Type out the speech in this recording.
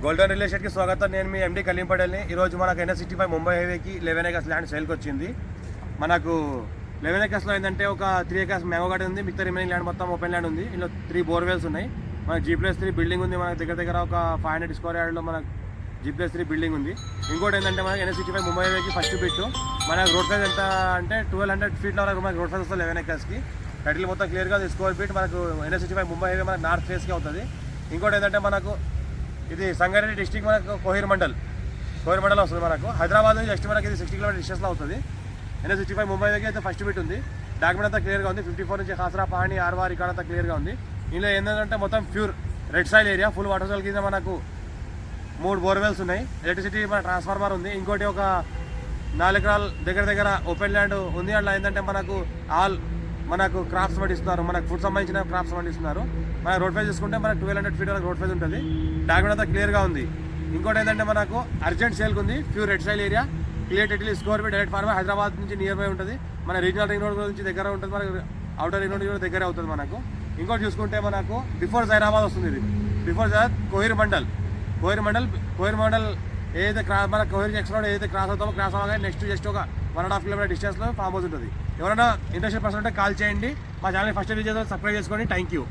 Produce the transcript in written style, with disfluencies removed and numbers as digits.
Golden real ఎస్టేట్కి స్వాగతం. నేను మీ ఎండి కలీం పటేల్ని. ఈరోజు మనకు NH65 ముంబై హైవేకి 11 acres ల్యాండ్ సేల్కి వచ్చింది. మనకు 11 acresలో ఏంటంటే ఒక 3 acres మ్యాంగో గార్డెన్ ఉంది, మిగతా రిమైనింగ్ ల్యాండ్ మొత్తం ఓపెన్ ల్యాండ్ ఉంది. ఇందులో 3 బోర్వెల్స్ ఉన్నాయి. మనకు G+3 బిల్డింగ్ ఉంది. మనకు దగ్గర ఒక 500 స్క్వేర్ యార్డ్లో మనకు G+3 బిల్డింగ్ ఉంది. ఇంకోటి ఏంటంటే మనకి NH65 ముంబై హైవేకి ఫస్ట్ బిట్. మనకు రోడ్ ఫేజ్ ఎంత అంటే 1200 feet వరకు మనకు రోడ్ ఫేజ్ వస్తుంది 11 acresకి. టైటిల్ మొత్తం క్లియర్గా స్క్వేర్ ఫీట్ మనకు NH65 ముంబై హైవే మనకు నార్త్ ఫేస్కి అవుతుంది. ఇంకోటి ఏంటంటే మనకు ఇది సంగారెడ్డి డిస్టిక్ మనకు కోహిర్ మండల్ వస్తుంది. మనకు హైదరాబాద్ నుంచి జస్ట్ మనకి ఇది 60 km డిస్టెన్స్లో అవుతుంది. NH65 ముంబైకి అయితే ఫస్ట్ బిట్ ఉంది. డాక్యుమెంట్ అంతా క్లియర్గా ఉంది. 54 నుంచి ఖాసరా పాణి ఆర్వార్ ఇక్కడ అంతా క్లియర్గా ఉంది. ఇందులో ఏంటంటే మొత్తం pure red soil area, full water soil కింద మనకు 3 బోర్వెల్స్ ఉన్నాయి. ఎలక్ట్రిసిటీ మన ట్రాన్స్ఫార్మర్ ఉంది. ఇంకోటి ఒక 4 ఎకరాల దగ్గర ఓపెన్ ల్యాండ్ ఉంది. అట్లా ఏంటంటే మనకు క్రాప్స్ పండిస్తున్నారు, మనకు ఫుడ్ సంబంధించిన క్రాప్స్ పండిస్తున్నారు. మన రోడ్ ఫేజ్ చూసుకుంటే మనకు 1200 feet వరకు రోడ్ ఫేజ్ ఉంటుంది. డాక్యుమెంట్ అంతా క్లియర్గా ఉంది. ఇంకోటి ఏంటంటే మనకు అర్జెంట్ సేల్కి ఉంది. Pure red soil area, clear title square feet direct farm Hyderabad నుంచి నియర్ బై ఉంటుంది. మన రీజనల్ రింగ్ రోడ్ నుంచి దగ్గర ఉంటుంది. మనకు అవుటర్ రింగ్ రోడ్ కూడా దగ్గర అవుతుంది మనకు. ఇంకోటి చూసుకుంటే మనకు బిఫోర్ జైరాబాద్ వస్తుంది. ఇది బిఫోర్ జైరాబాద్ కోహిర్ మండల్ ఏదైతే మన కోహిర్ ఎక్స్ రోడ్ ఏదైతే క్రాస్ అవుతామో క్రాస్ అవ్వగానే నెక్స్ట్ జస్ట్ ఒక 1.5 km డిస్టెన్స్లో ఫామ్ హౌస్ ఉంటుంది. ఎవరైనా ఇంట్రెస్టెడ్ పర్సన్ ఉంటే కాల్ చేయండి. మా ఛానల్ ఫస్ట్ విజిట్ సబ్స్క్రైబ్ చేసుకోండి. Thank you.